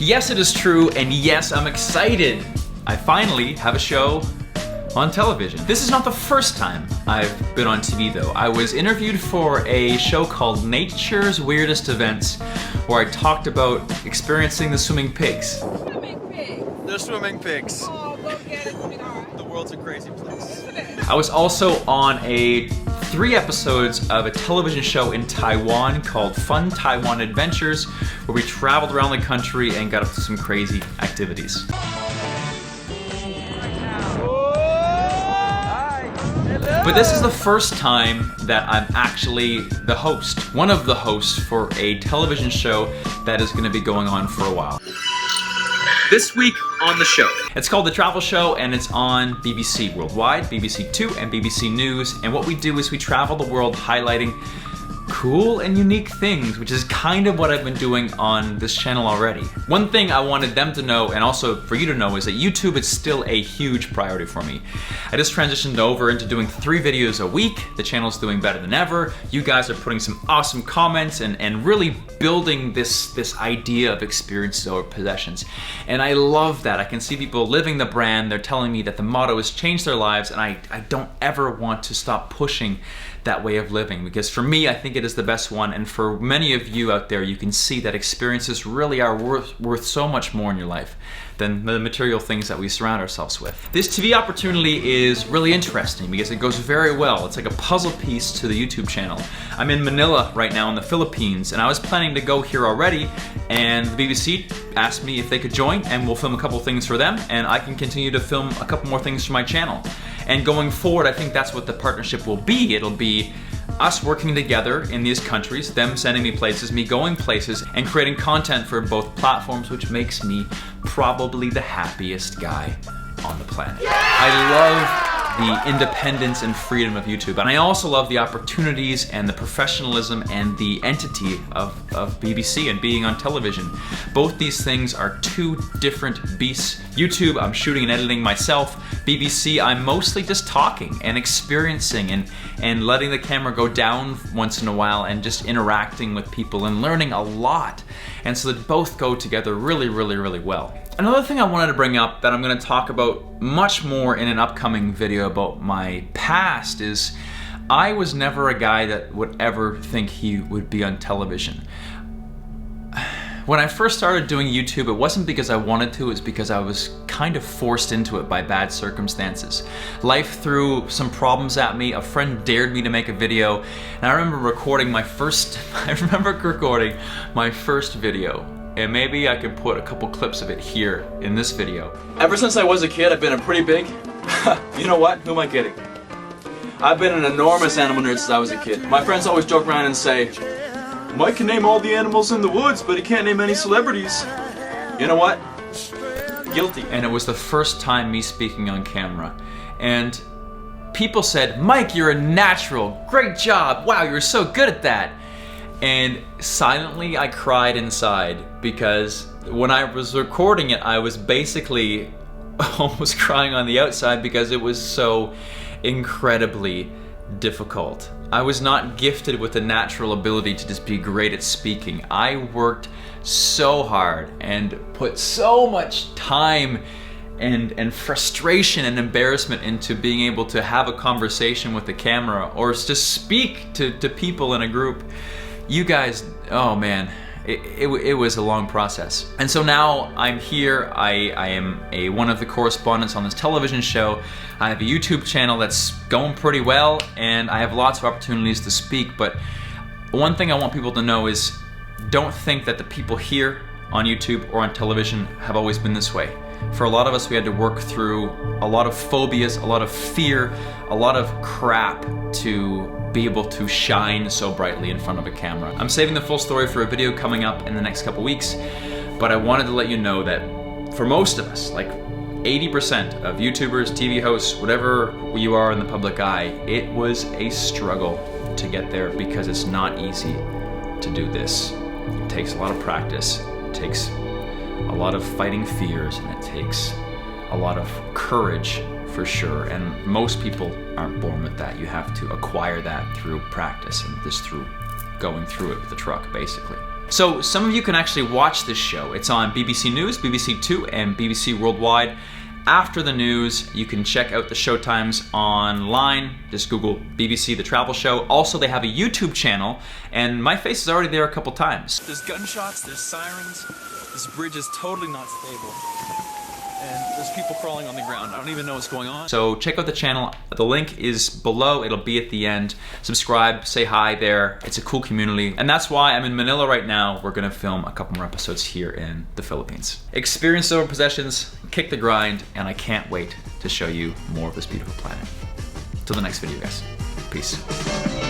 Yes, it is true, and yes, I'm excited. I finally have a show on television. This is not the first time I've been on TV though. I was interviewed for a show called Nature's Weirdest Events, where I talked about experiencing the swimming pigs. Swimming pigs. They're swimming pigs. Oh, go get it, sweetheart. The world's a crazy place. I was also on 3 episodes of a television show in Taiwan called Fun Taiwan Adventures, where we traveled around the country and got up to some crazy activities. But this is the first time that I'm actually the host, one of the hosts for a television show that is going to be going on for a while. This week on the show, it's called The Travel Show, and it's on BBC Worldwide, BBC Two, and BBC News. And what we do is we travel the world highlighting cool and unique things, which is kind of what I've been doing on this channel already. One thing I wanted them to know, and also for you to know, is that YouTube is still a huge priority for me. I just transitioned over into doing 3 videos a week. The channel's doing better than ever. You guys are putting some awesome comments and really building this idea of experiences over possessions. And I love that. I can see people living the brand. They're telling me that the motto has changed their lives, and I don't ever want to stop pushing that way of living, because for me, I think it is the best one, and for many of you out there, you can see that experiences really are worth so much more in your life than the material things that we surround ourselves with. This TV opportunity is really interesting because it goes very well. It's like a puzzle piece to the YouTube channel. I'm in Manila right now in the Philippines, and I was planning to go here already, and the BBC asked me if they could join, and we'll film a couple things for them, and I can continue to film a couple more things for my channel. And going forward, I think that's what the partnership will be. It'll be us working together in these countries, them sending me places, me going places, and creating content for both platforms, which makes me probably the happiest guy on the planet. I love the independence and freedom of YouTube, and I also love the opportunities and the professionalism and the entity of BBC and being on television. Both these things are 2 different beasts. YouTube, I'm shooting and editing myself. BBC, I'm mostly just talking and experiencing and letting the camera go down once in a while and just interacting with people and learning a lot. And so that both go together really, really, really well. Another thing I wanted to bring up that I'm going to talk about much more in an upcoming video about my past is I was never a guy that would ever think he would be on television. When I first started doing YouTube, it wasn't because I wanted to, it was because I was kind of forced into it by bad circumstances. Life threw some problems at me. A friend dared me to make a video, and I remember recording my first video. And maybe I could put a couple clips of it here in this video. Ever since I was a kid, I've been a pretty big, you know what, who am I kidding? I've been an enormous animal nerd since I was a kid. My friends always joke around and say, Mike can name all the animals in the woods, but he can't name any celebrities. You know what? Guilty. And it was the first time me speaking on camera. And people said, Mike, you're a natural, great job, wow, you're so good at that. And silently I cried inside, because when I was recording it, I was basically almost crying on the outside because it was so incredibly difficult. I was not gifted with the natural ability to just be great at speaking. I worked so hard and put so much time and frustration and embarrassment into being able to have a conversation with the camera or just speak to people in a group. You guys, oh man, it was a long process. And so now I'm here. I am one of the correspondents on this television show. I have a YouTube channel that's going pretty well, and I have lots of opportunities to speak. But one thing I want people to know is, don't think that the people here on YouTube or on television have always been this way. For a lot of us, we had to work through a lot of phobias, a lot of fear, a lot of crap to be able to shine so brightly in front of a camera. I'm saving the full story for a video coming up in the next couple weeks, but I wanted to let you know that for most of us, like 80% of YouTubers, TV hosts, whatever you are in the public eye, it was a struggle to get there because it's not easy to do this. It takes a lot of practice, it takes a lot of fighting fears, and it takes a lot of courage for sure. And most people aren't born with that. You have to acquire that through practice and just through going through it with the truck, basically. So some of you can actually watch this show. It's on BBC News, BBC Two, and BBC Worldwide. After the news, you can check out the showtimes online. Just Google BBC The Travel Show. Also, they have a YouTube channel, and my face is already there a couple times. There's gunshots, there's sirens, this bridge is totally not stable, and there's people crawling on the ground. I don't even know what's going on. So check out the channel. The link is below. It'll be at the end. Subscribe, say hi there. It's a cool community. And that's why I'm in Manila right now. We're gonna film a couple more episodes here in the Philippines. Experience stolen possessions, kick the grind, and I can't wait to show you more of this beautiful planet. Till the next video, guys. Peace.